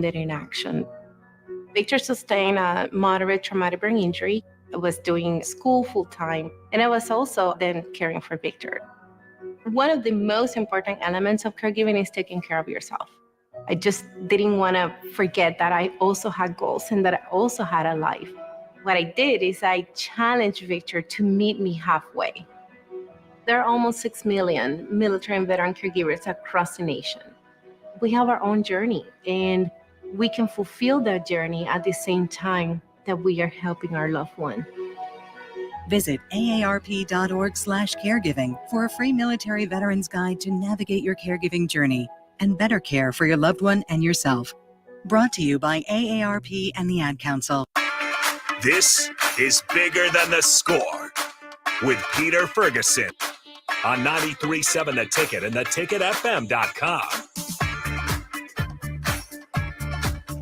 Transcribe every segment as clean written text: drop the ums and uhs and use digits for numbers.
grounded in action. Victor sustained a moderate traumatic brain injury. I was doing school full time, and I was also then caring for Victor. One of the most important elements of caregiving is taking care of yourself. I just didn't want to forget that I also had goals and that I also had a life. What I did is I challenged Victor to meet me halfway. There are almost 6 million military and veteran caregivers across the nation. We have our own journey, and we can fulfill that journey at the same time that we are helping our loved one. Visit aarp.org/caregiving for a free military veterans guide to navigate your caregiving journey and better care for your loved one and yourself. Brought to you by AARP and the Ad Council. This is Bigger Than the Score with Peter Ferguson on 93.7 The Ticket and theticketfm.com.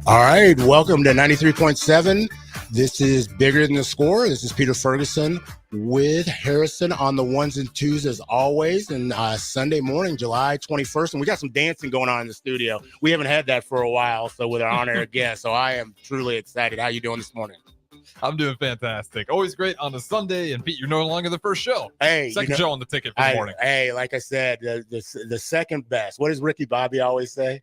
All right, welcome to 93.7. This is Bigger Than the Score. This is Peter Ferguson with Harrison on the ones and twos as always. And Sunday morning, July 21st. And we got some dancing going on in the studio. We haven't had that for a while, so with our on-air guest. So I am truly excited. How you doing this morning? I'm doing fantastic. Always great on a Sunday. And Pete, you're no longer the first show. Hey, second show on the ticket for the morning. Hey, like I said, the second best. What does Ricky Bobby always say?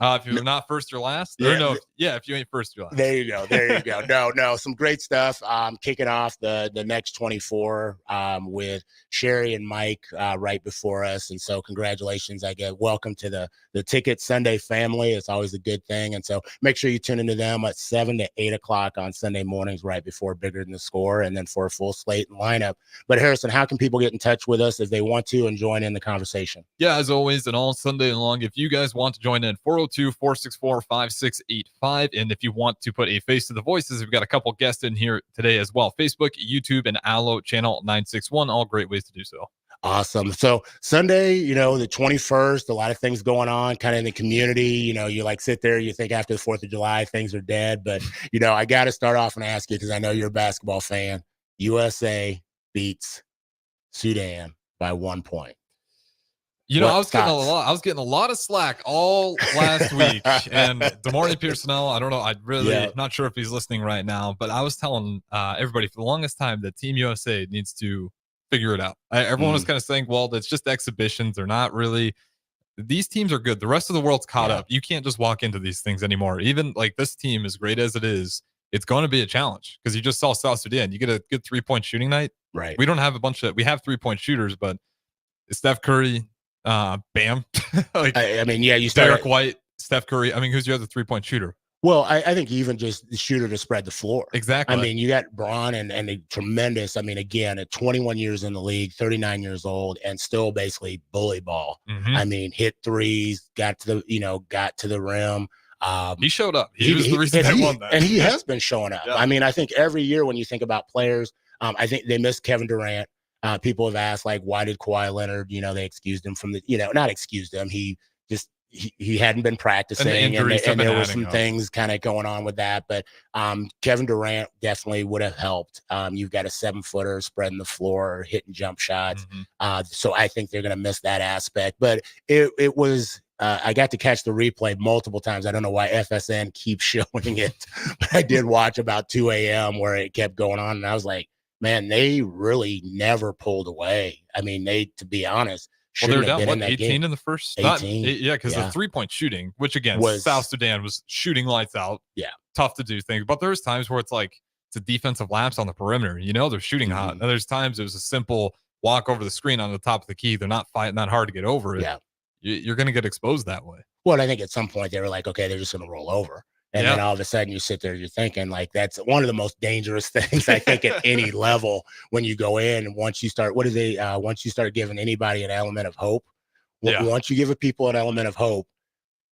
If you're not first or last, if you ain't first or last. There you go. No, some great stuff. Kicking off the next 24 with Sherry and Mike right before us, and so congratulations. Welcome to the Ticket Sunday family. It's always a good thing, and so make sure you tune into them at 7 to 8 o'clock on Sunday mornings, right before Bigger Than the Score, and then for a full slate and lineup. But Harrison, how can people get in touch with us if they want to and join in the conversation? Yeah, as always, and all Sunday long, if you guys want to join in, 402-464-5685. And if you want to put a face to the voices, we've got a couple guests in here today as well. Facebook, YouTube, and Allo channel 961. All great ways to do so. Awesome. So Sunday, the 21st, a lot of things going on kind of in the community. You like sit there, you think after the 4th of July, things are dead. But, I got to start off and ask you, because I know you're a basketball fan. USA beats Sudan by 1 point. I was getting a lot of slack all last week, and DeMornay Pearsonell, I don't know, not sure if he's listening right now, but I was telling everybody for the longest time that Team USA needs to figure it out. Everyone was kind of saying, well, that's just exhibitions. They're not really. These teams are good. The rest of the world's caught up. You can't just walk into these things anymore. Even like this team, as great as it is, it's going to be a challenge, because you just saw South Sudan. You get a good 3-point shooting night. Right. We don't have we have 3-point shooters, but Steph Curry, Bam. You start Derek White, Steph Curry. Who's your other 3-point shooter? Well, I think even just the shooter to spread the floor. Exactly. You got Braun and a tremendous, again, at 21 years in the league, 39 years old, and still basically bully ball. Mm-hmm. Hit threes, got to the rim. He showed up. He was the reason they won that. And he has been showing up. Yeah. I think every year when you think about players, I think they missed Kevin Durant. People have asked, why did Kawhi Leonard, they excused him from not excused him. He hadn't been practicing, and there were some things kind of going on with that. But Kevin Durant definitely would have helped. You've got a 7-footer spreading the floor, hitting jump shots. Mm-hmm. So I think they're going to miss that aspect. But it was, I got to catch the replay multiple times. I don't know why FSN keeps showing it, but I did watch about 2 a.m. where it kept going on. And I was like, man, they really never pulled away. To be honest, they're down, 18 game. In the first? 18. Because the 3-point shooting, which again, South Sudan was shooting lights out. Yeah. Tough to do things. But there's times where it's a defensive lapse on the perimeter. They're shooting hot. And there's times it was a simple walk over the screen on the top of the key. They're not fighting that hard to get over it. Yeah. You're going to get exposed that way. Well, I think at some point they were like, okay, they're just going to roll over. And then all of a sudden you sit there, you're thinking that's one of the most dangerous things, I think, at any level when you go in. And once you start, once you start giving anybody an element of hope, once you give people an element of hope,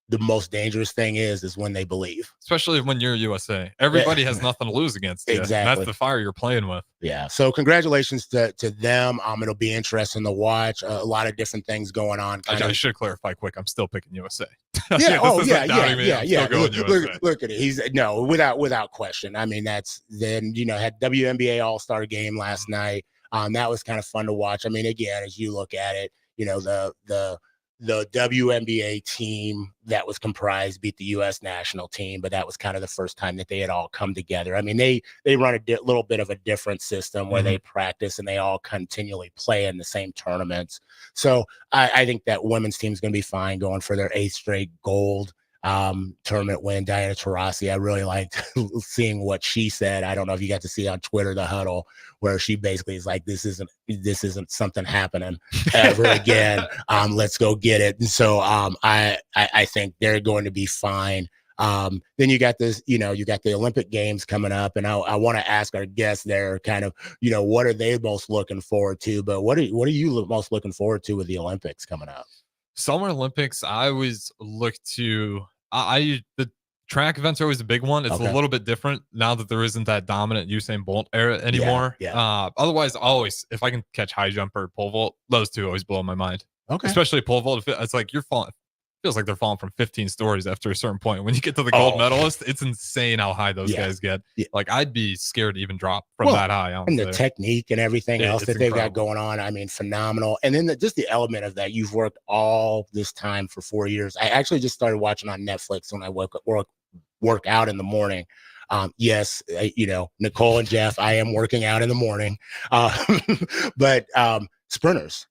the most dangerous thing is when they believe. Especially when you're USA. Everybody has nothing to lose against you. Exactly. That's the fire you're playing with. Yeah. So congratulations to them. It'll be interesting to watch. A lot of different things going on. I should clarify quick. I'm still picking USA. Yeah. Yeah. Look at it. He's without question. That's then, had WNBA All-Star game last night. That was kind of fun to watch. Again, as you look at it, the the WNBA team that was comprised beat the U.S. national team, but that was kind of the first time that they had all come together. I mean, they run a little bit of a different system where they practice and they all continually play in the same tournaments. So I think that women's team is going to be fine, going for their 8th straight gold tournament win. Diana Taurasi, I really liked seeing what she said. I don't know if you got to see on Twitter the huddle where she basically is like, this isn't something happening ever again. Let's go get it. And so I think they're going to be fine. Then you got this, you got the Olympic Games coming up, and I want to ask our guests there kind of, what are they most looking forward to? But what are you most looking forward to with the Olympics coming up? Summer Olympics, I always look to the track events are always a big one. It's a little bit different now that there isn't that dominant Usain Bolt era anymore. Yeah. Otherwise, always, if I can catch high jump or pole vault, those two always blow my mind. Okay. Especially pole vault. It's like you're falling. Feels like they're falling from 15 stories after a certain point. When you get to the gold medalist, it's insane how high those guys get. Yeah. Like I'd be scared to even drop from that high. And the technique and everything else that they've got going on. I mean, phenomenal. And then just the element of that, you've worked all this time for 4 years. I actually just started watching on Netflix when I work out in the morning. Yes, Nicole and Jeff, I am working out in the morning. But Sprinters,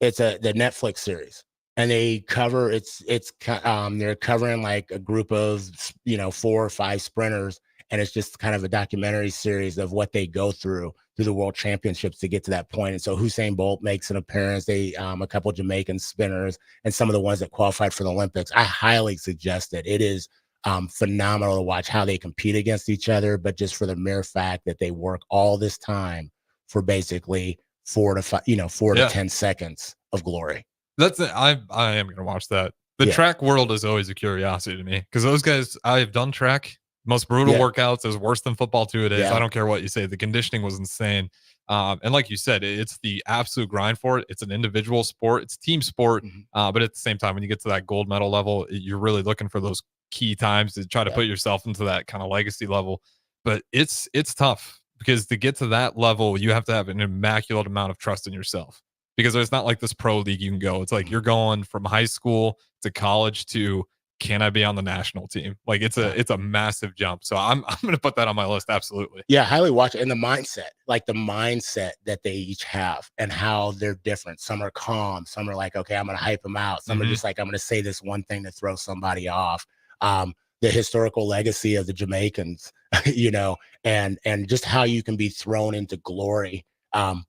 it's the Netflix series. And they cover they're covering like a group of 4 or 5 sprinters, and it's just kind of a documentary series of what they go through the World Championships to get to that point. And so Usain Bolt makes an appearance. They a couple of Jamaican spinners and some of the ones that qualified for the Olympics. I highly suggest it. It is phenomenal to watch how they compete against each other, but just for the mere fact that they work all this time for basically 4 to 10 seconds of glory. That's it. I am going to watch that. The track world is always a curiosity to me because those guys, I've done track, most brutal workouts. It's worse than football 2 days. I don't care what you say. The conditioning was insane. And like you said, it's the absolute grind for it. It's an individual sport. It's team sport. But at the same time, when you get to that gold medal level, you're really looking for those key times to try to put yourself into that kind of legacy level. But it's tough because to get to that level, you have to have an immaculate amount of trust in yourself. Because there's not like this pro league you can go. It's like you're going from high school to college to can I be on the national team? Like it's a massive jump. So I'm going to put that on my list. Absolutely. Yeah, highly watch it. And the mindset that they each have and how they're different. Some are calm. Some are like, okay, I'm going to hype them out. Some are just like, I'm going to say this one thing to throw somebody off. The historical legacy of the Jamaicans, and just how you can be thrown into glory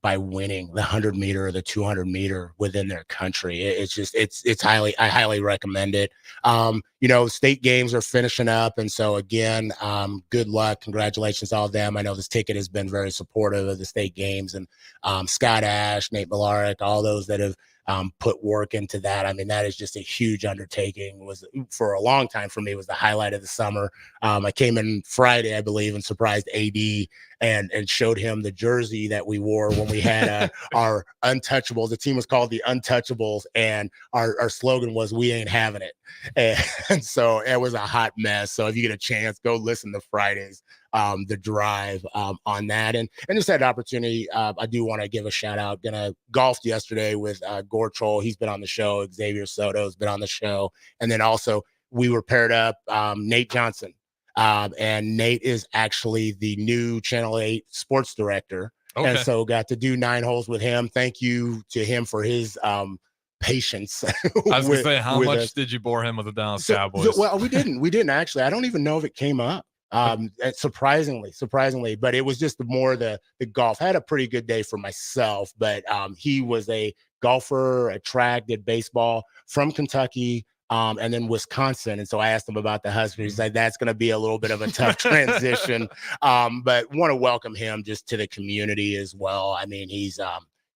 by winning the 100-meter or the 200-meter within their country. I highly recommend it. State games are finishing up. And so again, good luck. Congratulations to all of them. I know this ticket has been very supportive of the state games, and Scott Ash, Nate Milaric, all those that have put work into that. I mean, that is just a huge undertaking. Was for a long time for me was the highlight of the summer. I came in Friday, I believe, and surprised AD and showed him the jersey that we wore when we had our Untouchables. The team was called the Untouchables, and our slogan was "We ain't having it." And so it was a hot mess. So if you get a chance, go listen to Friday's the drive on that, and just had an opportunity. I do want to give a shout out. Golfed yesterday with Gortrol. He's been on the show. Xavier Soto's been on the show, and then also we were paired up. Nate Johnson, and Nate is actually the new Channel 8 sports director, and so got to do 9 holes with him. Thank you to him for his patience. I was gonna say, how much did you bore him with the Dallas Cowboys? Well, we didn't actually. I don't even know if it came up. Surprisingly, but it was just more the golf. I had a pretty good day for myself, but he was a golfer, a track, did baseball from Kentucky, and then Wisconsin. And so I asked him about the Huskers. He's like, that's going to be a little bit of a tough transition. But want to welcome him just to the community as well. I mean, he's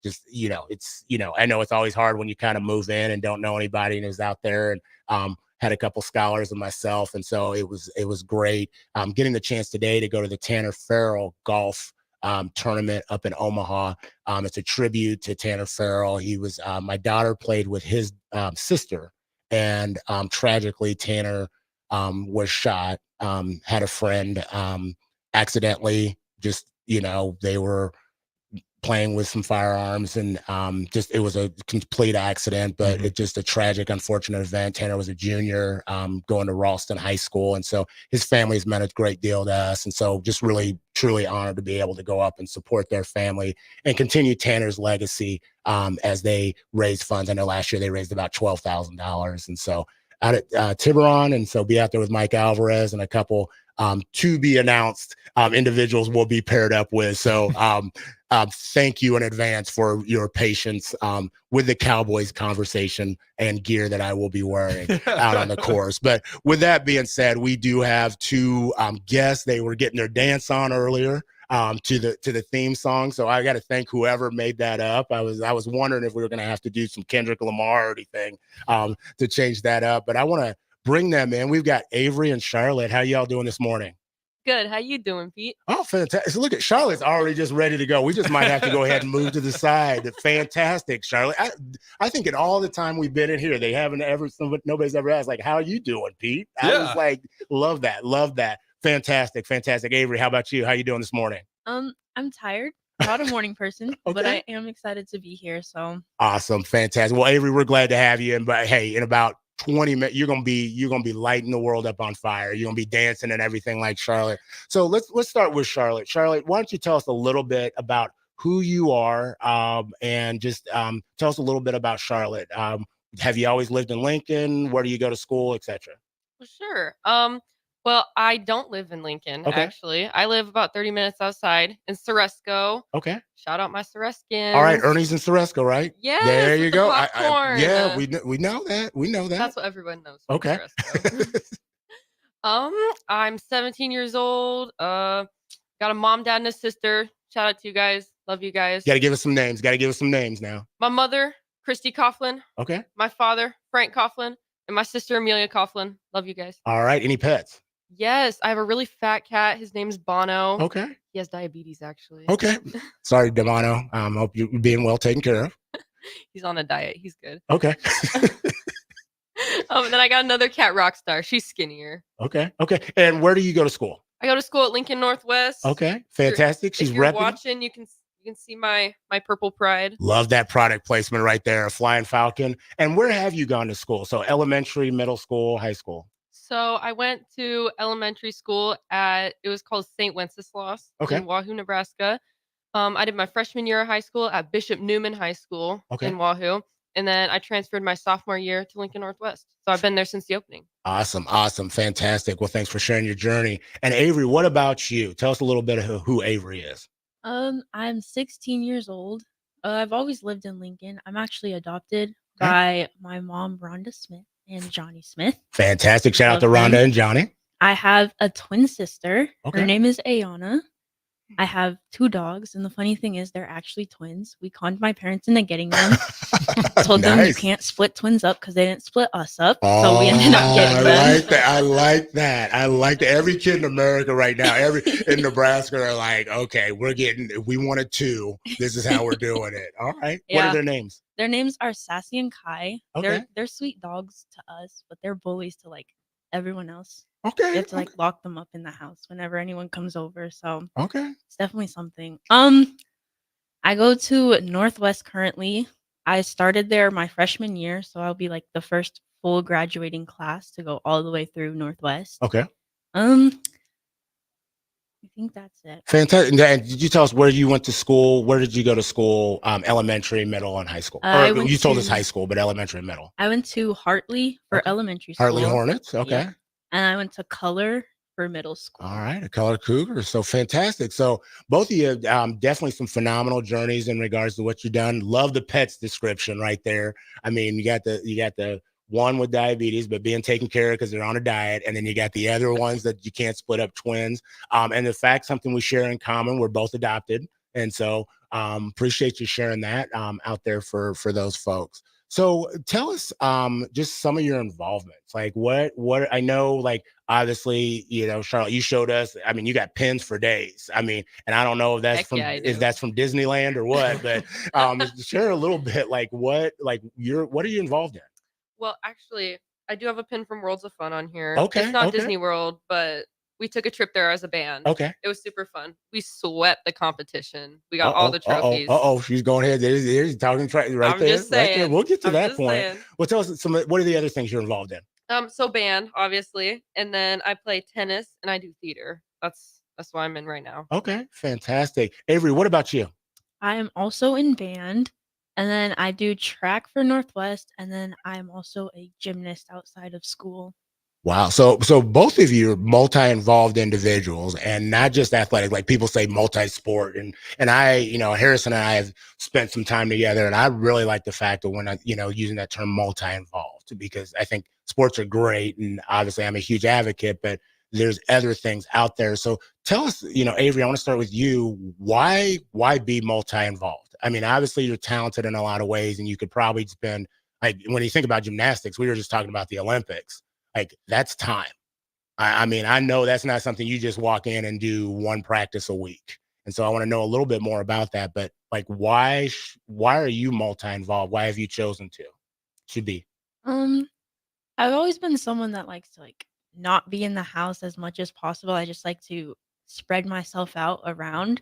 just, I know it's always hard when you kind of move in and don't know anybody and is out there, and had a couple scholars of myself. And so it was great. Getting the chance today to go to the Tanner Farrell golf tournament up in Omaha. It's a tribute to Tanner Farrell. He was, my daughter played with his sister, and tragically Tanner was shot, had a friend accidentally, just, they were playing with some firearms, and just it was a complete accident, but it just a tragic, unfortunate event. Tanner was a junior going to Ralston High School, and so his family's meant a great deal to us, and so just really truly honored to be able to go up and support their family and continue Tanner's legacy as they raise funds. I know last year they raised about $12,000, and so out at Tiburon, and so be out there with Mike Alvarez and a couple to be announced individuals will be paired up with. So thank you in advance for your patience with the Cowboys conversation and gear that I will be wearing out on the course. But with that being said, we do have two guests. They were getting their dance on earlier to the theme song. So I got to thank whoever made that up. I was wondering if we were going to have to do some Kendrick Lamar or anything to change that up. But I want to bring them in. We've got Avery and Charlotte. How y'all doing this morning? Good. How you doing, Pete? Oh, fantastic. Look at Charlotte's already just ready to go. We just might have to go ahead and move to the side. Fantastic, Charlotte. I think in all the time we've been in here, they haven't ever, nobody's ever asked, like, how are you doing, Pete? I was like, love that. Fantastic. Avery, how about you? How you doing this morning? I'm tired. Not a morning person, but I am excited to be here. So awesome. Fantastic. Well, Avery, we're glad to have you. And but hey, in about 20 minutes, you're gonna be lighting the world up on fire. You're gonna be dancing and everything like Charlotte. So let's start with Charlotte. Charlotte, why don't you tell us a little bit about who you are, and just tell us a little bit about Charlotte. Have you always lived in Lincoln? Where do you go to school, etc.? well, sure. Well, I don't live in Lincoln, actually. I live about 30 minutes outside in Ceresco. Okay. Shout out my Cerescans. All right, Ernie's in Ceresco, right? Yes, there you go. Yeah, we know that. We know that. That's what everyone knows. Okay. I'm 17 years old. Got a mom, dad, and a sister. Shout out to you guys. Love you guys. Got to give us some names. Now. My mother, Christy Coughlin. Okay. My father, Frank Coughlin, and my sister, Amelia Coughlin. Love you guys. All right. Any pets? Yes, I have a really fat cat. His name's Bono. Okay. He has diabetes, actually. Okay. Sorry, Bono. Hope you're being well taken care of. He's on a diet. He's good. Okay. And then I got another cat, Rockstar. She's skinnier. Okay. And where do you go to school? I go to school at Lincoln Northwest. Okay. Fantastic. She's if you're repping. watching, you can see my purple pride. Love that product placement right there, a Flying Falcon. And where have you gone to school? So elementary, middle school, high school? So I went to elementary school it was called St. Wenceslaus in Wahoo, Nebraska. I did my freshman year of high school at Bishop Newman High School in Wahoo. And then I transferred my sophomore year to Lincoln Northwest. So I've been there since the opening. Awesome. Fantastic. Well, thanks for sharing your journey. And Avery, what about you? Tell us a little bit of who Avery is. I'm 16 years old. I've always lived in Lincoln. I'm actually adopted by my mom, Rhonda Smith, and Johnny Smith. Fantastic. Shout out to Rhonda and Johnny. I have a twin sister. Her name is Ayana. I have 2 dogs, and the funny thing is they're actually twins. We conned my parents into getting them. Told them you can't split twins up because they didn't split us up. So we ended up getting them. I like that. Every kid in America right now, in Nebraska are like, okay, we wanted 2. This is how we're doing it. All right. Yeah. What are their names? Their names are Sassy and Kai. Okay. They're sweet dogs to us, but they're bullies to like everyone else. Okay. You have to like lock them up in the house whenever anyone comes over. So it's definitely something. I go to Northwest currently. I started there my freshman year, so I'll be like the first full graduating class to go all the way through Northwest. Okay. I think that's it. Fantastic. And did you tell us where you went to school? Where did you go to school? Elementary, middle, and high school. You told us high school, but elementary and middle. I went to Hartley for elementary school. Hartley Hornets. Okay. Yeah. And I went to Color for middle school. All right, a Color Cougar. So fantastic. So both of you, definitely some phenomenal journeys in regards to what you've done. Love the pets description right there. I mean, you got the one with diabetes, but being taken care of because they're on a diet. And then you got the other ones that you can't split up twins. And the fact, something we share in common, we're both adopted. And so appreciate you sharing that out there for those folks. So tell us just some of your involvements. Like what I know, like obviously, Charlotte, you showed us, I mean, you got pins for days. I mean, and I don't know if that's that's from Disneyland or what, but share a little bit, like what are you involved in? Well, actually, I do have a pin from Worlds of Fun on here. Okay. It's not Disney World, but We took a trip there as a band. Okay. It was super fun. We swept the competition. We got all the trophies. She's going ahead. There's talking right there. Right there. We'll get to that point. Saying. Well, tell us what are the other things you're involved in? So band, obviously. And then I play tennis and I do theater. That's what I'm in right now. Okay. Fantastic. Avery, what about you? I am also in band. And then I do track for Northwest, and then I'm also a gymnast outside of school. Wow. So both of you are multi-involved individuals and not just athletic, like people say multi-sport. And I, Harrison and I have spent some time together, and I really like the fact that when I, using that term multi-involved, because I think sports are great. And obviously I'm a huge advocate, but there's other things out there. So tell us, Avery, I want to start with you. Why be multi-involved? I mean, obviously you're talented in a lot of ways, and you could probably spend, like, when you think about gymnastics, we were just talking about the Olympics, like that's time. I mean, I know that's not something you just walk in and do one practice a week. And so I want to know a little bit more about that, but like, why are you multi-involved? Why have you chosen to? Should be. I've always been someone that likes to not be in the house as much as possible. I just like to spread myself out around.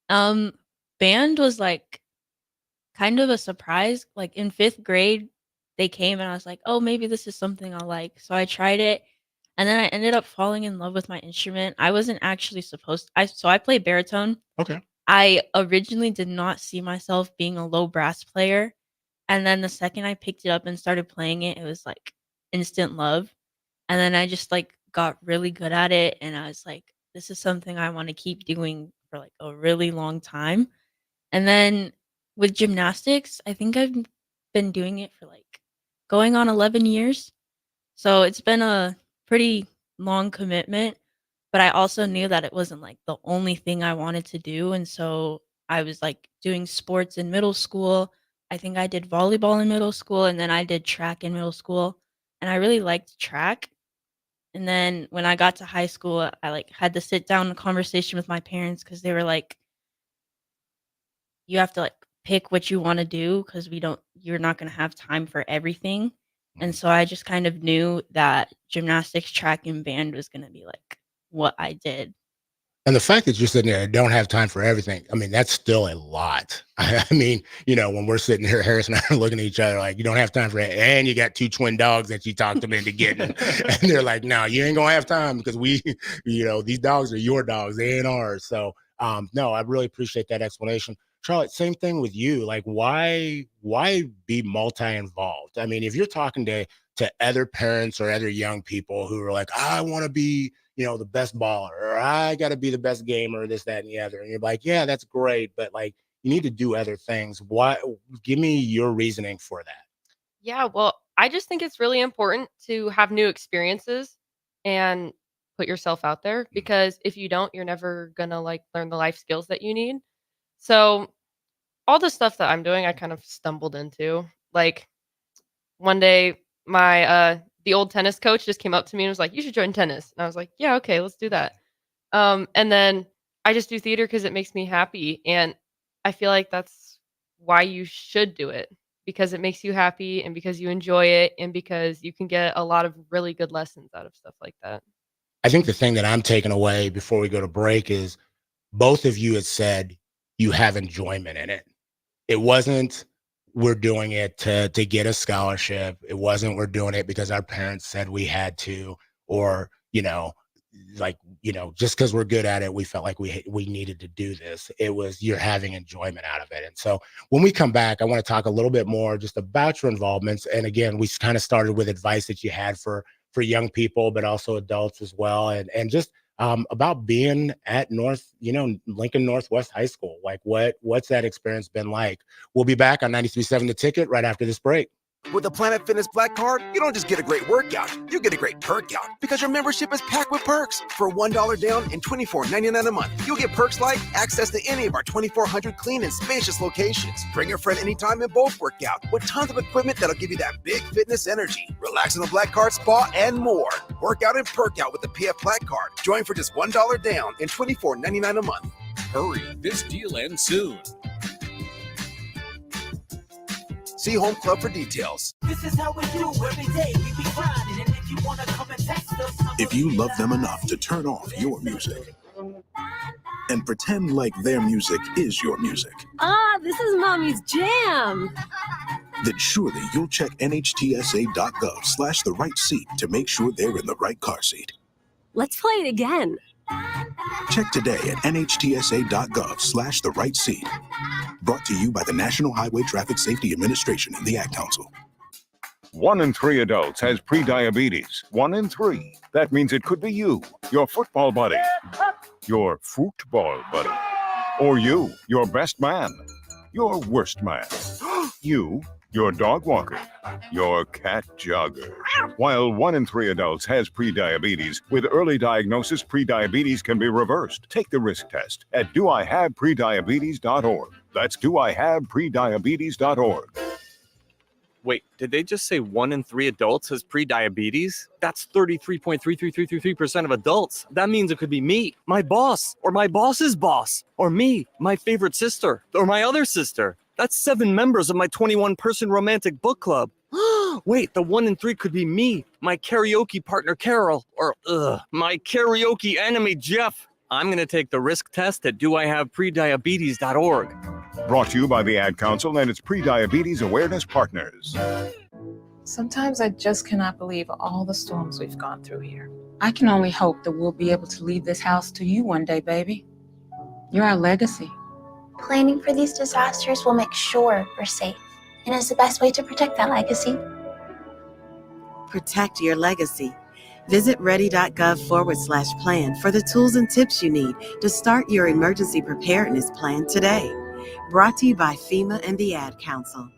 Band was kind of a surprise. Like in 5th grade, they came and I was like, oh, maybe this is something I'll like. So I tried it, and then I ended up falling in love with my instrument. I wasn't actually so I play baritone. Okay. I originally did not see myself being a low brass player. And then the second I picked it up and started playing it, it was like instant love. And then I just got really good at it. And I was like, this is something I want to keep doing for a really long time. And then with gymnastics, I think I've been doing it for going on 11 years. So it's been a pretty long commitment, but I also knew that it wasn't the only thing I wanted to do. And so I was doing sports in middle school. I think I did volleyball in middle school, and then I did track in middle school, and I really liked track. And then when I got to high school, I had to sit down in a conversation with my parents, because they were like, you have to pick what you want to do, because you're not going to have time for everything. And so I just kind of knew that gymnastics, track, and band was going to be what I did. And the fact that you're sitting there and don't have time for everything, I mean, that's still a lot. I mean, when we're sitting here, Harris and I are looking at each other like, you don't have time for it. And you got 2 twin dogs that you talked them into getting. And they're like, no, you ain't going to have time, because these dogs are your dogs. They ain't ours. So, no, I really appreciate that explanation. Charlotte, same thing with you. Like, why be multi-involved? I mean, if you're talking to other parents or other young people who are like, I want to be, the best baller, or I got to be the best gamer, this, that, and the other. And you're like, yeah, that's great, but you need to do other things. Why? Give me your reasoning for that. Yeah, well, I just think it's really important to have new experiences and put yourself out there, because if you don't, you're never going to learn the life skills that you need. So all the stuff that I'm doing, I kind of stumbled into. One day, the old tennis coach just came up to me and was like, you should join tennis. And I was like, yeah, okay, let's do that. And then I just do theater because it makes me happy. And I feel like that's why you should do it, because it makes you happy, and because you enjoy it, and because you can get a lot of really good lessons out of stuff like that. I think the thing that I'm taking away before we go to break is both of you had said you have enjoyment in it. It wasn't we're doing it to get a scholarship. It wasn't we're doing it because our parents said we had to, or, just because we're good at it, we felt like we needed to do this. It was you're having enjoyment out of it. And so when we come back, I want to talk a little bit more just about your involvements. And again, we kind of started with advice that you had for young people, but also adults as well. And just about being at Lincoln Northwest High School. What's that experience been like? We'll be back on 93.7 The Ticket right after this break. With the Planet Fitness Black Card, you don't just get a great workout, you get a great perk out, because your membership is packed with perks. For $1 down and $24.99 a month, you'll get perks like access to any of our 2,400 clean and spacious locations. Bring your friend anytime and both work out with tons of equipment that'll give you that big fitness energy. Relax in the Black Card spa and more. Work out and perk out with the PF Black Card. Join for just $1 down and $24.99 a month. Hurry, this deal ends soon. See Home Club for details. This is how we do every day. We be grinding and If you love them enough to turn off your music and pretend like their music is your music, this is Mommy's jam. then surely you'll check nhtsa.gov/the right seat to make sure they're in the right car seat. Let's play it again. Check today at nhtsa.gov/the right seat. Brought to you by the National Highway Traffic Safety Administration and the Ad Council. 1 in 3 adults has prediabetes. 1 in 3. That means it could be you, your football buddy, your football buddy, or you, your best man, your worst man, you, your dog walker, your cat jogger. While 1 in 3 adults has prediabetes, with early diagnosis, prediabetes can be reversed. Take the risk test at doihaveprediabetes.org. That's doihaveprediabetes.org. Wait, did they just say 1 in 3 adults has prediabetes? That's 33.33333% of adults. That means it could be me, my boss, or my boss's boss, or me, my favorite sister, or my other sister. That's 7 members of my 21-person romantic book club. Wait, the 1 in 3 could be me, my karaoke partner Carol, or my karaoke enemy Jeff. I'm going to take the risk test at doihaveprediabetes.org. Brought to you by the Ad Council and its Prediabetes Awareness Partners. Sometimes I just cannot believe all the storms we've gone through here. I can only hope that we'll be able to leave this house to you one day, baby. You're our legacy. Planning for these disasters will make sure we're safe, and is the best way to protect that legacy. Protect your legacy. Visit ready.gov/plan for the tools and tips you need to start your emergency preparedness plan today. Brought to you by FEMA and the Ad Council.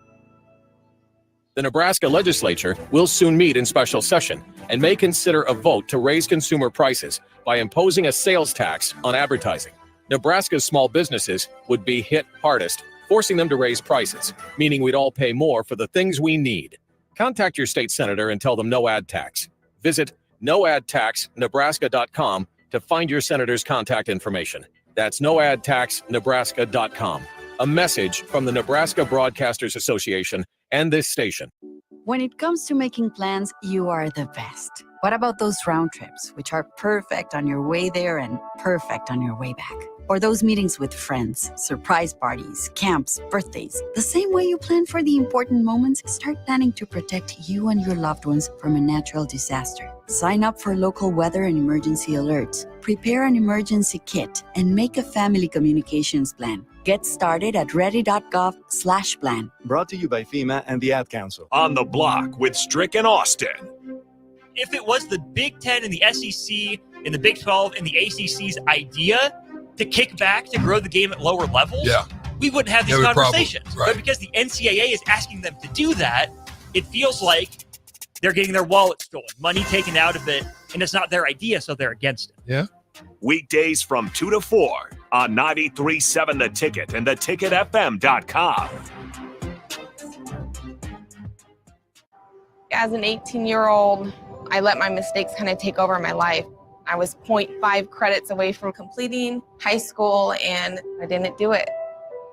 The Nebraska legislature will soon meet in special session and may consider a vote to raise consumer prices by imposing a sales tax on advertising. Nebraska's small businesses would be hit hardest, forcing them to raise prices, meaning we'd all pay more for the things we need. Contact your state senator and tell them no ad tax. Visit noadtaxnebraska.com to find your senator's contact information. That's noadtaxnebraska.com. A message from the Nebraska Broadcasters Association and this station. When it comes to making plans, you are the best. What about those round trips, which are perfect on your way there and perfect on your way back? Or those meetings with friends, surprise parties, camps, birthdays. The same way you plan for the important moments, start planning to protect you and your loved ones from a natural disaster. Sign up for local weather and emergency alerts. Prepare an emergency kit and make a family communications plan. Get started at ready.gov/plan. Brought to you by FEMA and the Ad Council. On the Block with Strick and Austin. If it was the Big Ten and the SEC and the Big 12 and the ACC's idea to kick back to grow the game at lower levels, we wouldn't have these conversations. Right. But because the NCAA is asking them to do that, it feels like they're getting their wallet stolen, money taken out of it, and it's not their idea, so they're against it. Yeah. Weekdays from 2 to 4 on 93.7 The Ticket and theticketfm.com. As an 18-year-old, I let my mistakes kind of take over my life. I was 0.5 credits away from completing high school, and I didn't do it.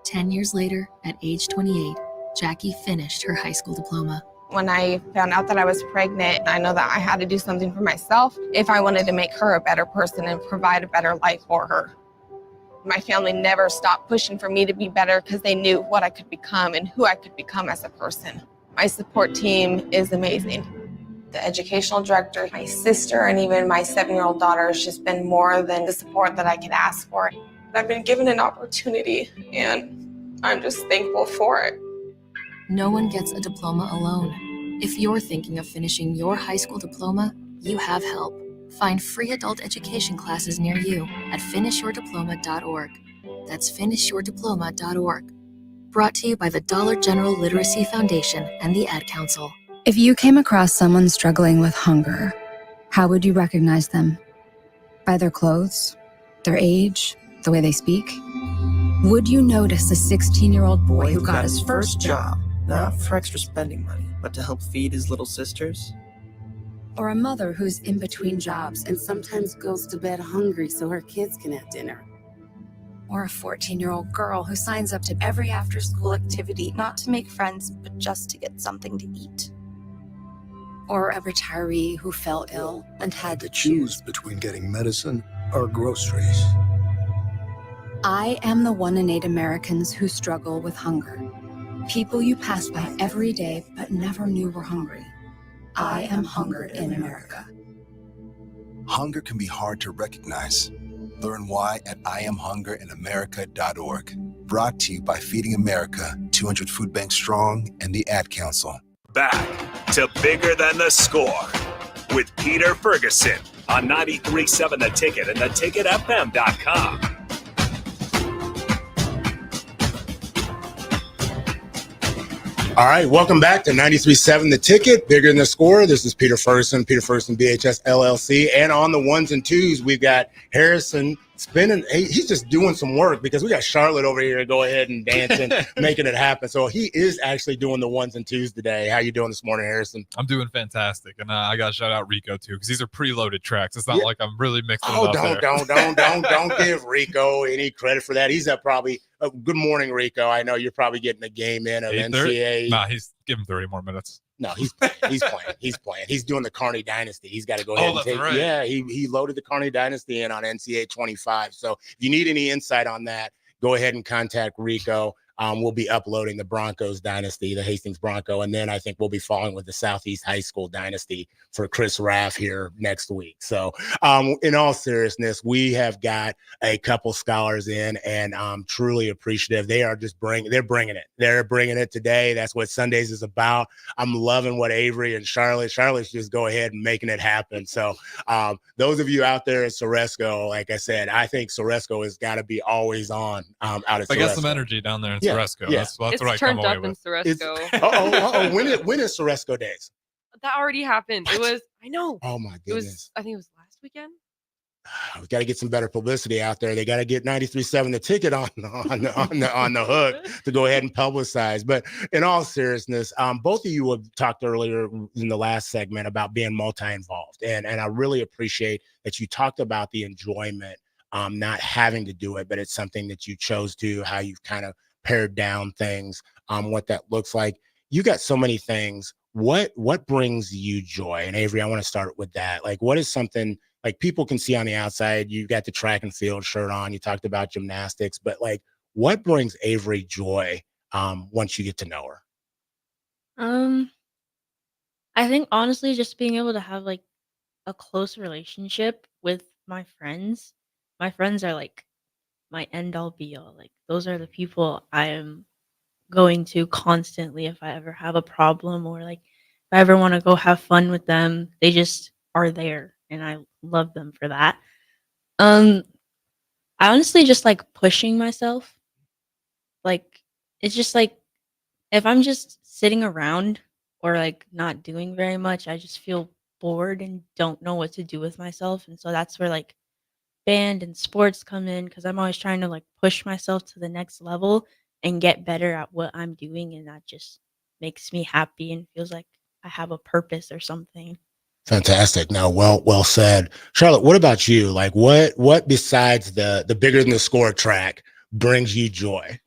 10 years later, at age 28, Jackie finished her high school diploma. When I found out that I was pregnant, I know that I had to do something for myself if I wanted to make her a better person and provide a better life for her. My family never stopped pushing for me to be better because they knew what I could become and who I could become as a person. My support team is amazing. The educational director, my sister, and even my 7-year-old daughter has just been more than the support that I could ask for. I've been given an opportunity, and I'm just thankful for it. No one gets a diploma alone. If you're thinking of finishing your high school diploma, you have help. Find free adult education classes near you at finishyourdiploma.org. That's finishyourdiploma.org. Brought to you by the Dollar General Literacy Foundation and the Ad Council. If you came across someone struggling with hunger, how would you recognize them? By their clothes, their age, the way they speak? Would you notice a 16-year-old boy who got his first job, not for extra spending money, but to help feed his little sisters? Or a mother who's in between jobs and sometimes goes to bed hungry so her kids can have dinner? Or a 14-year-old girl who signs up to every after-school activity, not to make friends, but just to get something to eat? or a retiree who fell ill and had to choose between getting medicine or groceries. I am the 1 in 8 Americans who struggle with hunger. People you pass by every day but never knew were hungry. I am hunger in America. Hunger can be hard to recognize. Learn why at IamHungerInAmerica.org. Brought to you by Feeding America, 200 Food Banks Strong, and the Ad Council. Back to Bigger Than the Score with Peter Ferguson on 93.7 The Ticket and theticketfm.com. All right, welcome back to 93.7 The Ticket, Bigger Than the Score. This is Peter Ferguson BHS LLC. And on the ones and twos, we've got Harrison spinning. He's just doing some work because we got Charlotte over here to go ahead and dancing, making it happen. So he is actually doing the ones and twos today. How you doing this morning, Harrison? I'm doing fantastic. And I got to shout out Rico, too, because these are preloaded tracks. It's not like I'm really mixing it up don't give Rico any credit for that. He's at probably good morning, Rico. I know you're probably getting a game in of NCAA. Nah, he's giving 30 more minutes. No, he's playing. He's playing. He's doing the Carney Dynasty. He's got to go ahead and take. Right. Yeah, he loaded the Carney Dynasty in on NCAA 25. So if you need any insight on that, go ahead and contact Rico. We'll be uploading the Broncos Dynasty, the Hastings Bronco, and then I think we'll be following with the Southeast High School Dynasty for Chris Raff here next week. So in all seriousness, we have got a couple scholars in, and I'm truly appreciative. They are just bringing it. They're bringing it today. That's what Sundays is about. I'm loving what Avery and Charlotte's just go ahead and making it happen. So those of you out there at Ceresco, like I said, I think Ceresco has got to be always on out at Ceresco. I got some energy down there in Ceresco. Yeah. That's what I come away with. It's turned up in Ceresco. When is Ceresco Days? That already happened. It was, I know. Oh my goodness. I think it was last weekend. We got to get some better publicity out there. They got to get 93.7 The Ticket on the hook to go ahead and publicize. But in all seriousness, both of you have talked earlier in the last segment about being multi-involved, and I really appreciate that you talked about the enjoyment, not having to do it, but it's something that you chose to. How you've kind of pared down things, what that looks like. You got so many things. What brings you joy? And Avery, I want to start with that. Like, what is something like people can see on the outside? You got the track and field shirt on. You talked about gymnastics, but like, what brings Avery joy once you get to know her? I think honestly, just being able to have like a close relationship with my friends. My friends are like my end all be all. Like those are the people I am going to constantly if I ever have a problem, or like if I ever want to go have fun with them. They just are there, and I love them for that. I honestly just like pushing myself. Like it's just like if I'm just sitting around or like not doing very much, I just feel bored and don't know what to do with myself. And so that's where like band and sports come in, because I'm always trying to like push myself to the next level and get better at what I'm doing, and that just makes me happy and feels like I have a purpose or something. Fantastic. Now, well said. Charlotte, what about you? Like what besides the Bigger Than the Score track brings you joy?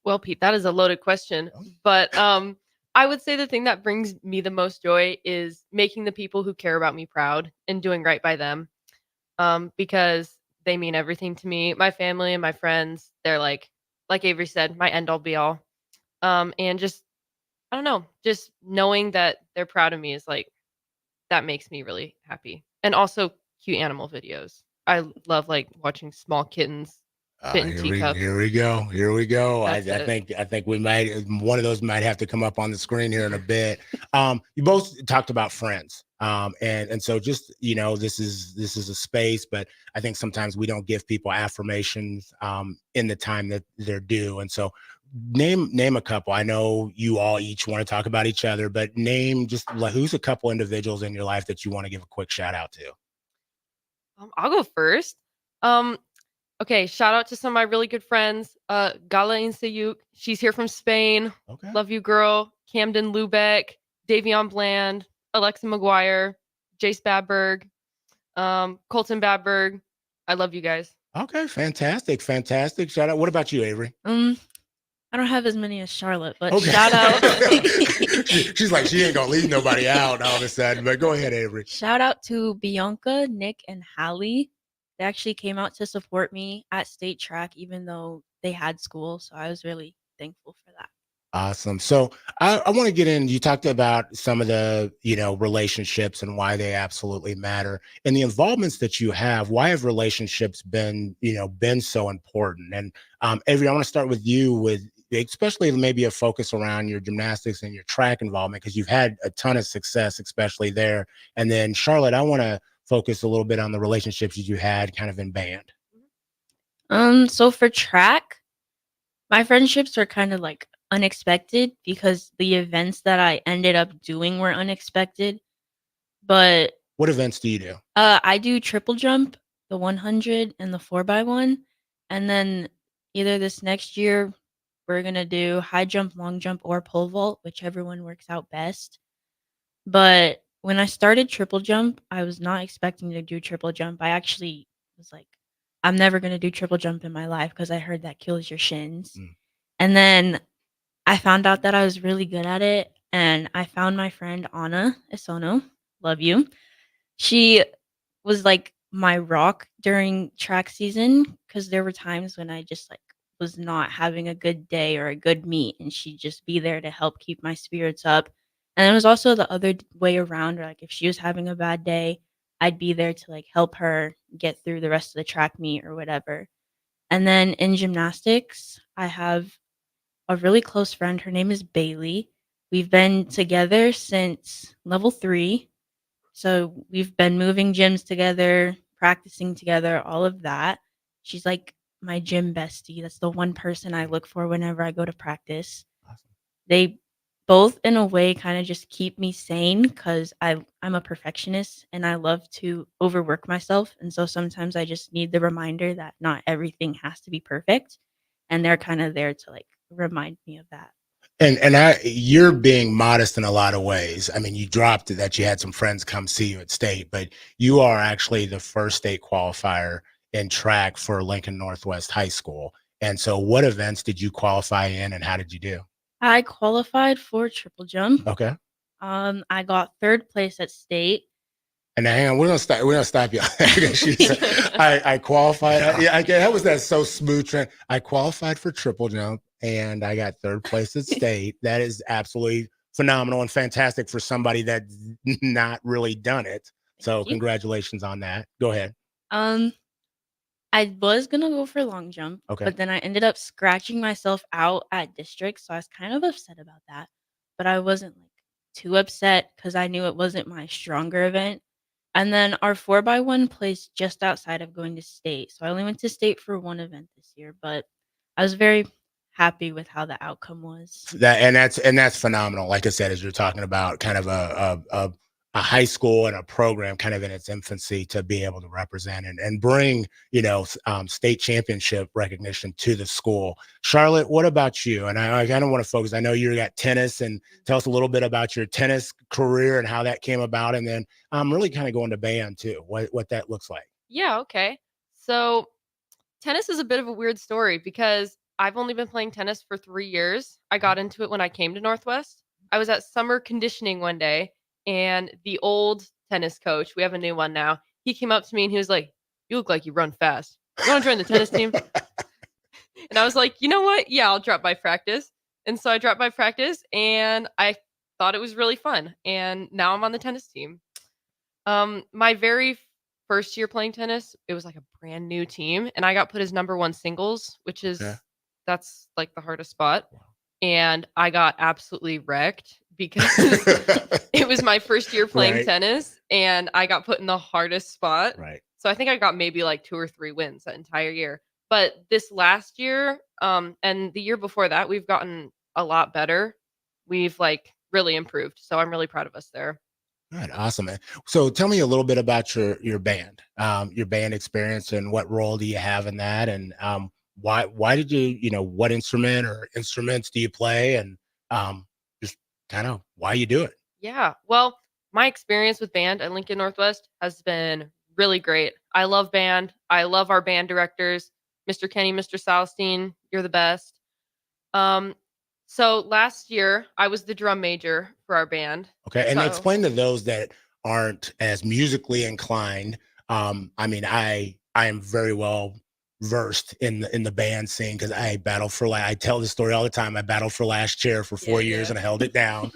Well, Pete, that is a loaded question, but I would say the thing that brings me the most joy is making the people who care about me proud and doing right by them. Because they mean everything to me. My family and my friends, they're like Avery said, my end all be all. And just, I don't know, just knowing that they're proud of me is like, that makes me really happy. And also cute animal videos. I love like watching small kittens fit in teacups. Here we go. I think we might, one of those might have to come up on the screen here in a bit. You both talked about friends. And so just, this is a space, but I think sometimes we don't give people affirmations in the time that they're due. And so name a couple. I know you all each want to talk about each other, but name just like who's a couple individuals in your life that you want to give a quick shout out to. I'll go first. Okay, shout out to some of my really good friends. Gala Insayuk, she's here from Spain. Okay. Love you, girl. Camden Lubeck, Davion Bland, Alexa McGuire, Jace Badberg, Colton Badberg. I love you guys. Okay, fantastic. Shout out. What about you, Avery? I don't have as many as Charlotte, but Okay. shout out. She's like, she ain't gonna leave nobody out all of a sudden. But go ahead, Avery. Shout out to Bianca, Nick, and Hallie. They actually came out to support me at state track, even though they had school. So I was really thankful for that. Awesome. So I want to get in. You talked about some of the, relationships and why they absolutely matter, and the involvements that you have. Why have relationships been so important? And Avery, I want to start with you, with especially maybe a focus around your gymnastics and your track involvement, because you've had a ton of success, especially there. And then Charlotte, I want to focus a little bit on the relationships that you had kind of in band. So for track, my friendships were kind of like unexpected because the events that I ended up doing were unexpected. But What events do you do? I do triple jump, the 100 and the 4x1, and then either this next year we're gonna do high jump, long jump, or pole vault, whichever one works out best. But when I started triple jump, I was not expecting to do triple jump. I actually was like, I'm never gonna do triple jump in my life because I heard that kills your shins. And then I found out that I was really good at it, and I found my friend Anna Isono. Love you. She was like my rock during track season because there were times when I just like was not having a good day or a good meet, and she'd just be there to help keep my spirits up. And it was also the other way around, where, like, if she was having a bad day, I'd be there to like help her get through the rest of the track meet or whatever. And then in gymnastics, I have a really close friend. Her name is Bailey. We've been together since level 3. So we've been moving gyms together, practicing together, all of that. She's like my gym bestie. That's the one person I look for whenever I go to practice. They both, in a way, kind of just keep me sane because I'm a perfectionist and I love to overwork myself. And so sometimes I just need the reminder that not everything has to be perfect. And they're kind of there to like remind me of that. And you're being modest in a lot of ways. I mean, you dropped it that you had some friends come see you at state, but you are actually the first state qualifier in track for Lincoln Northwest High School. And so what events did you qualify in, and how did you do? I qualified for triple jump. Okay. I got 3rd place at state. And now, hang on, we're gonna stop you. I qualified. That was that so smooth trend. I qualified for triple jump and I got 3rd place at state. That is absolutely phenomenal and fantastic for somebody that's not really done it. So congratulations on that. Go ahead. I was gonna go for long jump, Okay. but then I ended up scratching myself out at district, so I was kind of upset about that. But I wasn't like too upset because I knew it wasn't my stronger event. And then our 4x1 placed just outside of going to state. So I only went to state for one event this year, but I was very happy with how the outcome was. That's phenomenal. Like I said, as you're talking about kind of a high school and a program kind of in its infancy, to be able to represent and bring, state championship recognition to the school. Charlotte, what about you? And I kind of want to focus. I know you got tennis, and tell us a little bit about your tennis career and how that came about. And then I'm really kind of going to band too, what that looks like. Yeah, okay. So tennis is a bit of a weird story because I've only been playing tennis for 3 years. I got into it when I came to Northwest. I was at summer conditioning one day, and the old tennis coach, we have a new one now, he came up to me and he was like, "You look like you run fast. You want to join the tennis team?" And I was like, "You know what? Yeah, I'll drop by practice." And so I dropped by practice and I thought it was really fun. And now I'm on the tennis team. My very first year playing tennis, it was like a brand new team, and I got put as number 1 singles, which is that's like the hardest spot. And I got absolutely wrecked because it was my first year playing tennis, and I got put in the hardest spot. Right. So I think I got maybe like 2 or 3 wins that entire year. But this last year, and the year before that, we've gotten a lot better. We've like really improved. So I'm really proud of us there. Good, awesome, man. So tell me a little bit about your band experience, and what role do you have in that, and why did you what instrument or instruments do you play, and just kind of why you do it? Yeah. Well, my experience with band at Lincoln Northwest has been really great. I love band. I love our band directors, Mr. Kenny, Mr. Salstein. You're the best. So last year I was the drum major for our band. Okay, and So, explain to those that aren't as musically inclined. I mean, I am very well versed in the band scene because I battled for I tell this story all the time. I battled for last chair for 4 years and I held it down,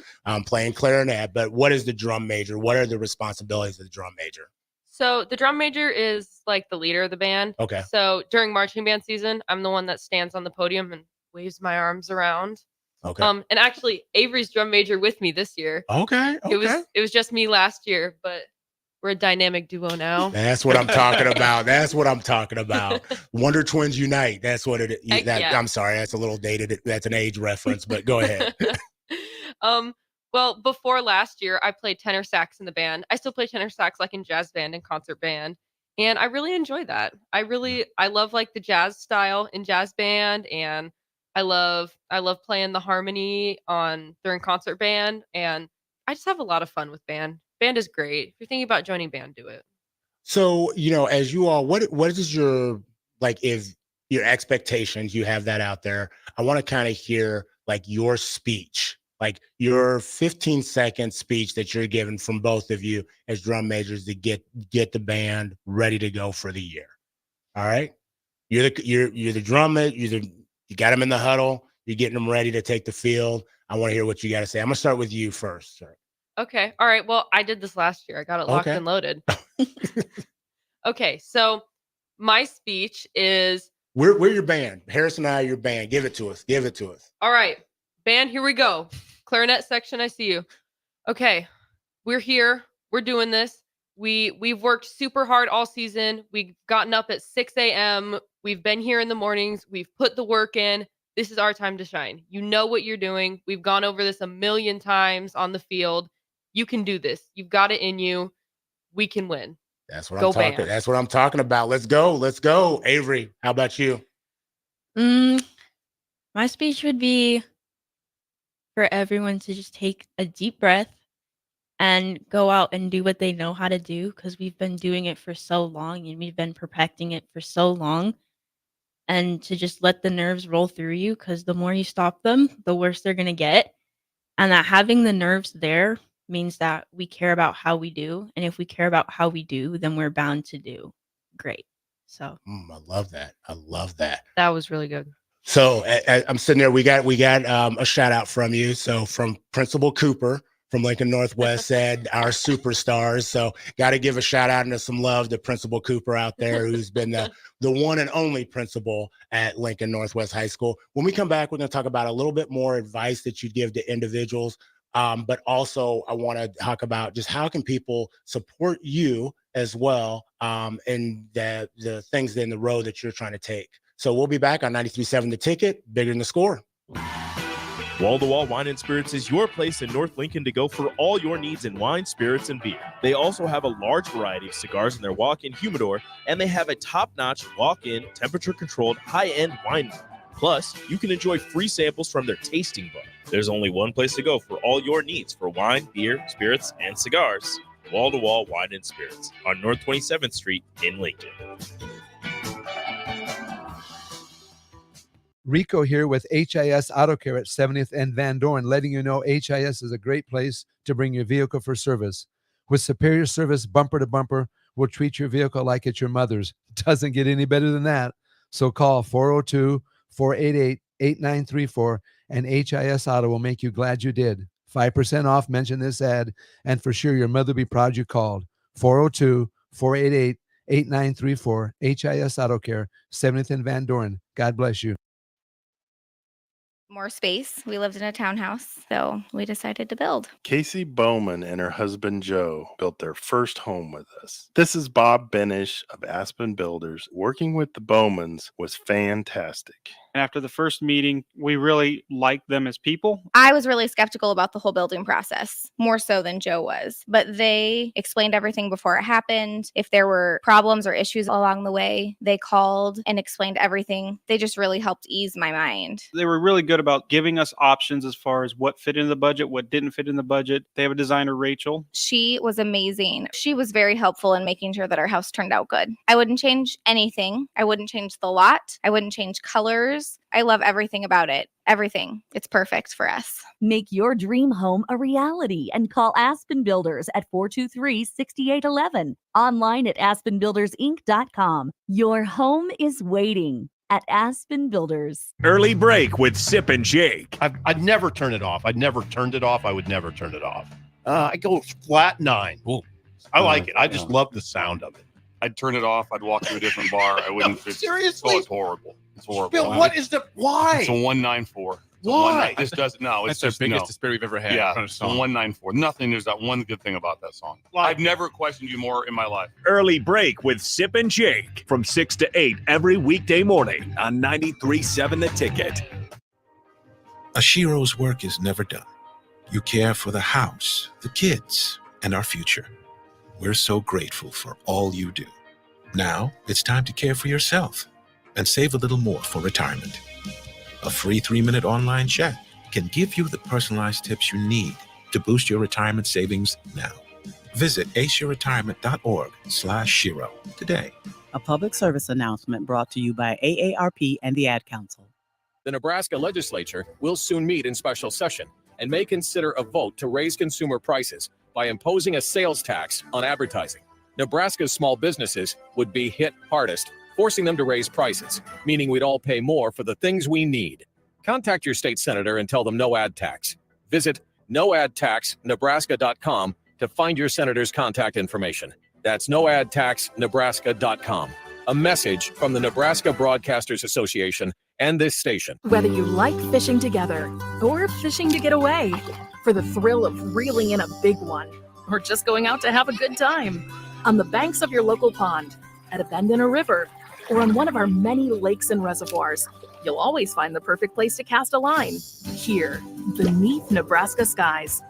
playing clarinet. But what is the drum major? What are the responsibilities of the drum major? So the drum major is like the leader of the band. Okay. So during marching band season, I'm the one that stands on the podium and waves my arms around. Okay. And actually Avery's drum major with me this year. Okay. It was just me last year, but we're a dynamic duo now. That's what I'm talking about. That's what I'm talking about. Wonder Twins Unite. That's what it is. I'm sorry. That's a little dated. That's an age reference, but go ahead. Well, before last year, I played tenor sax in the band. I still play tenor sax like in jazz band and concert band. And I really enjoy that. I love like the jazz style in jazz band, and I love playing the harmony during concert band, and I just have a lot of fun with band. Band is great. If you're thinking about joining band, do it. So, as you all, what is your, if your expectations, you have that out there. I want to kind of hear your speech, your 15-second speech that you're giving from both of you as drum majors to get the band ready to go for the year. All right. You're the drum major. You got them in the huddle. You're getting them ready to take the field. I want to hear what you got to say. I'm gonna start with you first, sir. Okay. All right. Well, I did this last year. I got it locked and loaded. Okay. So my speech is. We're your band. Harris and I are your band. Give it to us. Give it to us. All right. Band, here we go. Clarinet section, I see you. Okay. We're here. We're doing this. We've worked super hard all season. We've gotten up at 6 a.m. We've been here in the mornings. We've put the work in. This is our time to shine. You know what you're doing. We've gone over this a million times on the field. You can do this. You've got it in you. We can win. That's what I'm talking. That's what I'm talking about. Let's go. Let's go. Avery, how about you? My speech would be for everyone to just take a deep breath and go out and do what they know how to do, because we've been doing it for so long and we've been perfecting it for so long. And to just let the nerves roll through you, because the more you stop them, the worse they're going to get. And that having the nerves there means that we care about how we do. And if we care about how we do, then we're bound to do great. So I love that. I love that. That was really good. So I'm sitting there. We got a shout out from you. So from Principal Cooper from Lincoln Northwest said our superstars. So got to give a shout out and some love to Principal Cooper out there, who's been the one and only principal at Lincoln Northwest High School. When we come back, we're going to talk about a little bit more advice that you give to individuals. But also I want to talk about just how can people support you as well, in the things in the road that you're trying to take. So we'll be back on 93.7 The Ticket, Bigger Than the Score. Wall to Wall Wine and Spirits is your place in North Lincoln to go for all your needs in wine, spirits, and beer. They also have a large variety of cigars in their walk-in humidor, and they have a top-notch walk-in, temperature-controlled, high-end wine bar. Plus, you can enjoy free samples from their tasting bar. There's only one place to go for all your needs for wine, beer, spirits, and cigars. Wall to Wall Wine and Spirits on North 27th Street in Lincoln. Rico here with HIS Auto Care at 70th and Van Dorn, letting you know HIS is a great place to bring your vehicle for service. With superior service bumper to bumper, we'll treat your vehicle like it's your mother's. Doesn't get any better than that. So call 402-488-8934 and HIS Auto will make you glad you did. 5% off, mention this ad, and for sure your mother will be proud you called. 402-488-8934, HIS Auto Care, 70th and Van Dorn. God bless you. More space. We lived in a townhouse, so we decided to build. Casey Bowman and her husband Joe built their first home with us. This is Bob Benish of Aspen Builders. Working with the Bowmans was fantastic. After the first meeting, we really liked them as people. I was really skeptical about the whole building process, more so than Joe was. But they explained everything before it happened. If there were problems or issues along the way, they called and explained everything. They just really helped ease my mind. They were really good about giving us options as far as what fit in the budget, what didn't fit in the budget. They have a designer, Rachel. She was amazing. She was very helpful in making sure that our house turned out good. I wouldn't change anything. I wouldn't change the lot. I wouldn't change colors. Builders. I love everything about it. Everything. It's perfect for us. Make your dream home a reality and call Aspen Builders at 423-6811. Online at aspenbuildersinc.com. Your home is waiting at Aspen Builders. Early break with Sip and Jake. I'd never turn it off. I'd never turned it off. I would never turn it off. I go flat 9. Ooh. I like it. I just love the sound of it. I'd turn it off. I'd walk to a different bar. I wouldn't. Seriously? Oh, it's horrible. It's horrible. Bill, what is the why? It's a 194. Why? This doesn't. No, it's That's just the biggest no. disparity we've ever had. Yeah, on a it's a song. 194. Nothing. There's that one good thing about that song. I've never questioned you more in my life. Early break with Sip and Jake from 6 to 8 every weekday morning on 93.7 The Ticket. Ashiro's work is never done. You care for the house, the kids, and our future. We're so grateful for all you do. Now it's time to care for yourself and save a little more for retirement. A free 3-minute online chat can give you the personalized tips you need to boost your retirement savings now. Visit aceyourretirement.org/Shiro today. A public service announcement brought to you by AARP and the Ad Council. The Nebraska legislature will soon meet in special session and may consider a vote to raise consumer prices by imposing a sales tax on advertising. Nebraska's small businesses would be hit hardest, forcing them to raise prices, meaning we'd all pay more for the things we need. Contact your state senator and tell them no ad tax. Visit noadtaxnebraska.com to find your senator's contact information. That's noadtaxnebraska.com. A message from the Nebraska Broadcasters Association and this station. Whether you like fishing together or fishing to get away, for the thrill of reeling in a big one, or just going out to have a good time, on the banks of your local pond, at a bend in a river, or on one of our many lakes and reservoirs, you'll always find the perfect place to cast a line. Here, beneath Nebraska skies.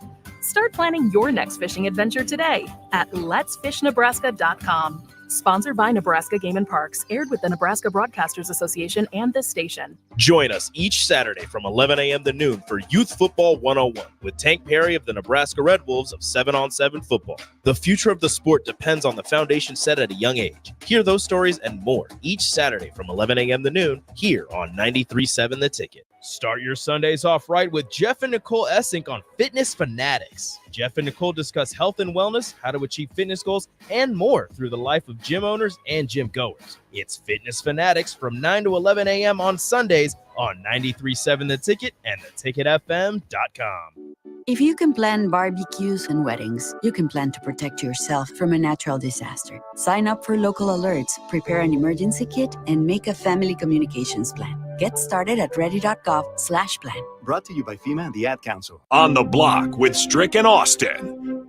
Start planning your next fishing adventure today at letsfishnebraska.com. Sponsored by Nebraska Game and Parks, aired with the Nebraska Broadcasters Association and this station. Join us each Saturday from 11 a.m. to noon for Youth Football 101 with Tank Perry of the Nebraska Red Wolves of 7-on-7 football. The future of the sport depends on the foundation set at a young age. Hear those stories and more each Saturday from 11 a.m. to noon here on 93.7 The Ticket. Start your Sundays off right with Jeff and Nicole Essink on Fitness Fanatics. Jeff and Nicole discuss health and wellness, how to achieve fitness goals, and more through the life of gym owners and gym goers. It's Fitness Fanatics from 9 to 11 a.m. on Sundays on 93.7 The Ticket and theticketfm.com. If you can plan barbecues and weddings, you can plan to protect yourself from a natural disaster. Sign up for local alerts, prepare an emergency kit, and make a family communications plan. Get started at ready.gov/plan. Brought to you by FEMA and the Ad Council. On the Block with Strick and Austin.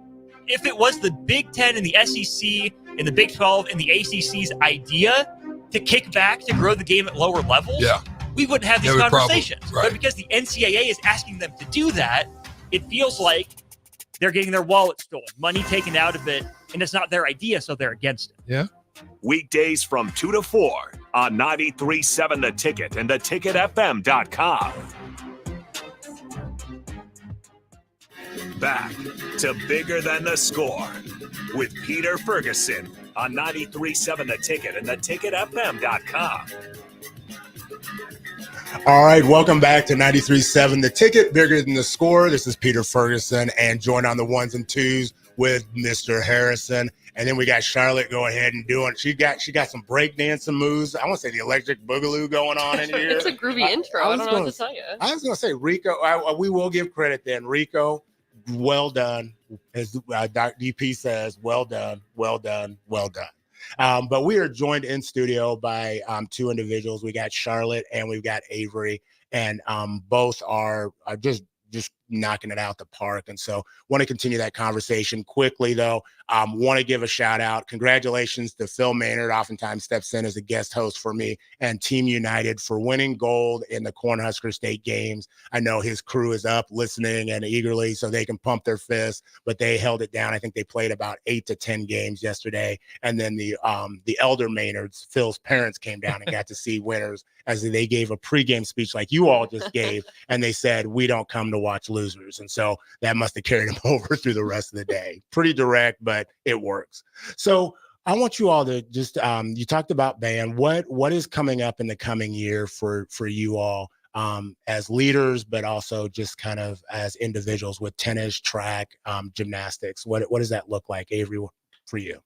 If it was the Big Ten and the SEC and the Big 12 and the ACC's idea to kick back to grow the game at lower levels, we wouldn't have these conversations. But because the NCAA is asking them to do that, it feels like they're getting their wallet stolen, money taken out of it, and it's not their idea, so they're against it. Yeah. Weekdays from 2 to 4 on 93.7 The Ticket and theticketfm.com. Back to Bigger Than the Score with Peter Ferguson on 93.7 The Ticket and theticketfm.com. All right, welcome back to 93.7 The Ticket, Bigger Than the Score. This is Peter Ferguson, and joined on the ones and twos with Mr. Harrison. And then we got Charlotte go ahead and doing. She got some breakdancing moves. I want to say the electric boogaloo going on in here. It's a groovy intro. I don't know what to tell you. I was going to say Rico. We will give credit then. Rico, well done. As DP says, well done, well done, well done. But we are joined in studio by two individuals. We got Charlotte and we've got Avery, and both are just knocking it out the park. And so want to continue that conversation quickly, though. Want to give a shout out. Congratulations to Phil Maynard, oftentimes steps in as a guest host for me, and Team United for winning gold in the Cornhusker State games. I know his crew is up listening and eagerly so they can pump their fists, but they held it down. I think they played about 8 to 10 games yesterday. And then the elder Maynards, Phil's parents, came down and got to see winners as they gave a pregame speech like you all just gave. And they said, we don't come to watch losers. And so that must have carried them over through the rest of the day. Pretty direct, but it works. So I want you all to just you talked about band. What is coming up in the coming year for you all as leaders, but also just kind of as individuals with tennis, track, gymnastics? What does that look like, Avery, for you?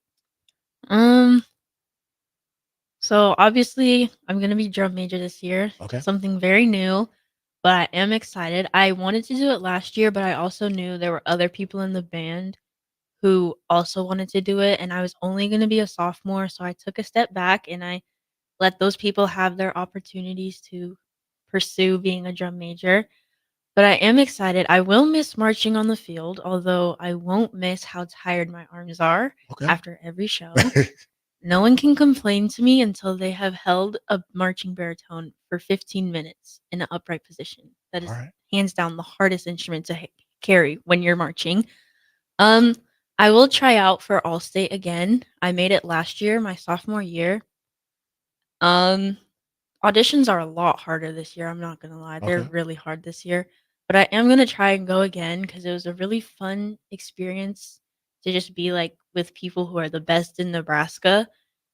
So obviously I'm gonna be drum major this year. Okay. Something very new, but I am excited. I wanted to do it last year, but I also knew there were other people in the band who also wanted to do it, and I was only gonna be a sophomore, so I took a step back and I let those people have their opportunities to pursue being a drum major. But I am excited. I will miss marching on the field, although I won't miss how tired my arms are after every show. No one can complain to me until they have held a marching baritone for 15 minutes in an upright position. That is hands down the hardest instrument to carry when you're marching. I will try out for All-State again. I made it last year, my sophomore year. Auditions are a lot harder this year, I'm not gonna lie. They're really hard this year. But I am gonna try and go again because it was a really fun experience to just be, like, with people who are the best in Nebraska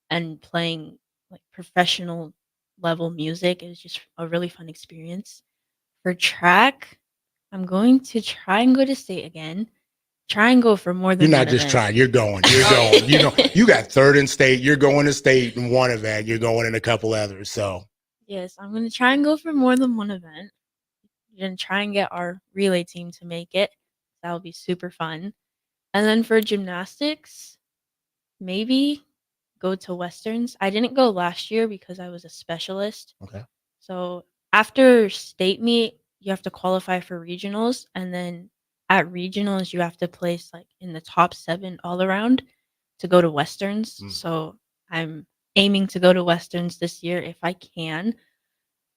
and playing, like, professional level music. It was just a really fun experience. For track, I'm going to try and go to state again. Try and go for more than You're one not just event. trying. You're going. You're going. You know, you got third in state. You're going to state in one event. You're going in a couple others. So Yes, I'm gonna try and go for more than one event. And try and get our relay team to make it. That would be super fun. And then for gymnastics, maybe go to Westerns. I didn't go last year because I was a specialist. Okay. So after state meet, you have to qualify for regionals, and then at regionals you have to place like in the top 7 all around to go to Westerns. So I'm aiming to go to Westerns this year if I can.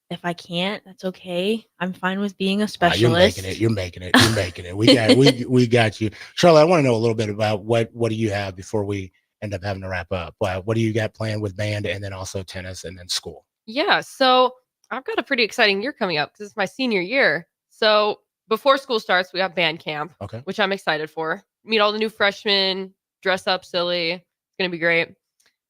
If I can't, that's okay. I'm fine with being a specialist. You're making it. You're making it. You're making it. We got you, Charlotte. I want to know a little bit about what do you have before we end up having to wrap up. What do you got planned with band, and then also tennis, and then school? Yeah, so I've got a pretty exciting year coming up because it's my senior year. So before school starts, we have band camp, which I'm excited for. Meet all the new freshmen, dress up silly. It's gonna be great.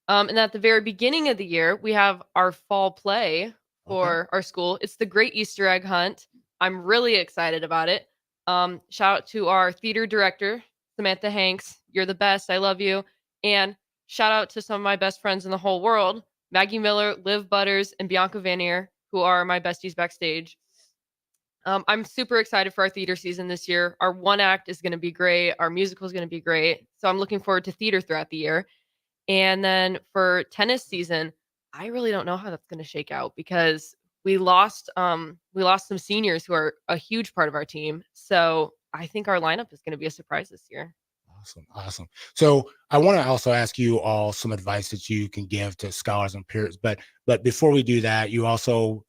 And at the very beginning of the year, we have our fall play for our school. It's the Great Easter Egg Hunt. I'm really excited about it. Shout out to our theater director, Samantha Hanks. You're the best. I love you. And shout out to some of my best friends in the whole world, Maggie Miller, Liv Butters, and Bianca Vanier, who are my besties backstage. I'm super excited for our theater season this year. Our one act is going to be great. Our musical is going to be great. So I'm looking forward to theater throughout the year. And then for tennis season, I really don't know how that's going to shake out because we lost some seniors who are a huge part of our team. So I think our lineup is going to be a surprise this year. Awesome. So I want to also ask you all some advice that you can give to scholars and peers. But before we do that, you also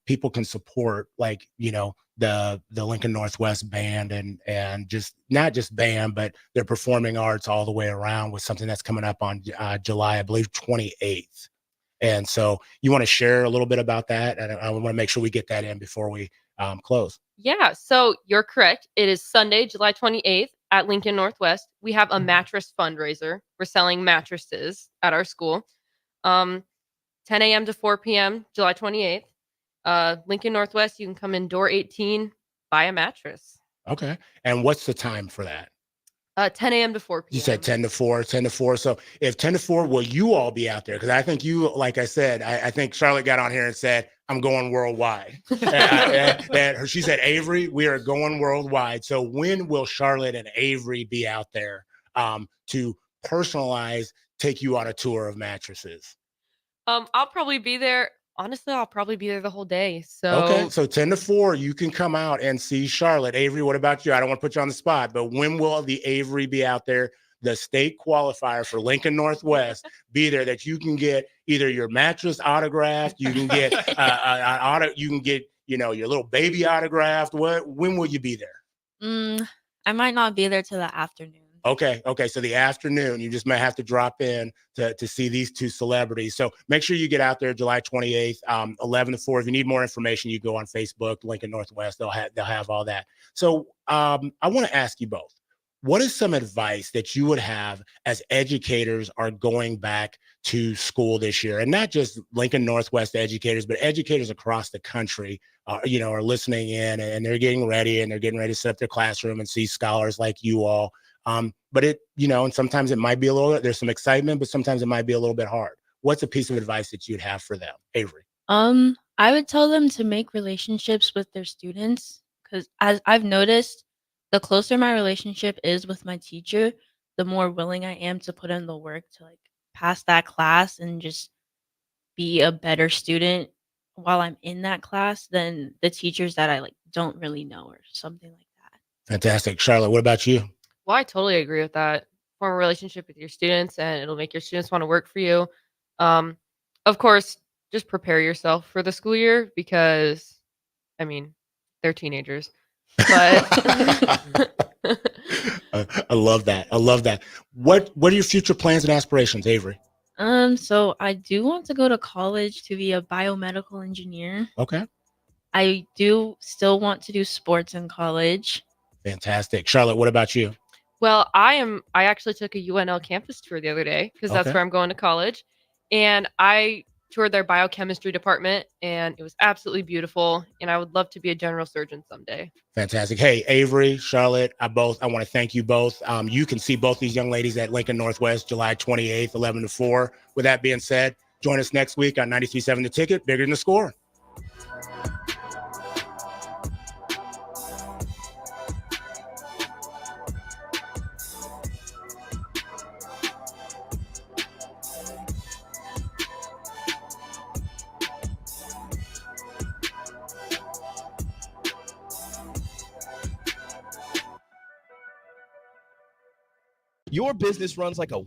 people can support, like, you know, the Lincoln Northwest band and just not just band, but their performing arts all the way around with something that's coming up on July, I believe, 28th. And so you want to share a little bit about that, and I want to make sure we get that in before we close. Yeah, so you're correct. It is Sunday, July 28th at Lincoln Northwest. We have a mattress fundraiser. We're selling mattresses at our school. 10 a.m. to 4 p.m., July 28th. Lincoln Northwest, you can come in door 18, buy a mattress. Okay. And what's the time for that? 10 a.m. to 4 p.m. You said 10 to 4. So if 10 to 4, will you all be out there? Because I think you, like I said, I think Charlotte got on here and said, I'm going worldwide. and she said, Avery, we are going worldwide. So when will Charlotte and Avery be out there to personalize, take you on a tour of mattresses? I'll probably be there. Honestly, I'll probably be there the whole day. So okay, so 10 to 4, you can come out and see Charlotte. Avery, what about you? I don't want to put you on the spot, but when will the Avery be out there, the state qualifier for Lincoln Northwest, be there that you can get either your mattress autographed, you can get you can get, you know, your little baby autographed. When will you be there? I might not be there till the afternoon. Okay. So the afternoon, you just may have to drop in to see these two celebrities. So make sure you get out there July 28th, 11 to 4. If you need more information, you go on Facebook, Lincoln Northwest. They'll have all that. So I want to ask you both, what is some advice that you would have as educators are going back to school this year? And not just Lincoln Northwest educators, but educators across the country, are listening in and they're getting ready to set up their classroom and see scholars like you all. But and sometimes it might be there's some excitement, but sometimes it might be a little bit hard. What's a piece of advice that you'd have for them, Avery? I would tell them to make relationships with their students because as I've noticed, the closer my relationship is with my teacher, the more willing I am to put in the work to like pass that class and just be a better student while I'm in that class than the teachers that I like don't really know or something like that. Fantastic. Charlotte, what about you? Well, I totally agree with that. Form a relationship with your students and it'll make your students want to work for you. Of course, just prepare yourself for the school year because, I mean, they're teenagers. But I love that. What are your future plans and aspirations, Avery? So I do want to go to college to be a biomedical engineer. Okay. I do still want to do sports in college. Fantastic. Charlotte, what about you? Well, I actually took a UNL campus tour the other day because that's where I'm going to college. And I toured their biochemistry department and it was absolutely beautiful. And I would love to be a general surgeon someday. Fantastic. Hey, Avery, Charlotte, I want to thank you both. You can see both these young ladies at Lincoln Northwest, July 28th, 11 to 4. With that being said, join us next week on 93.7 The Ticket, Bigger Than the Score. Your business runs like a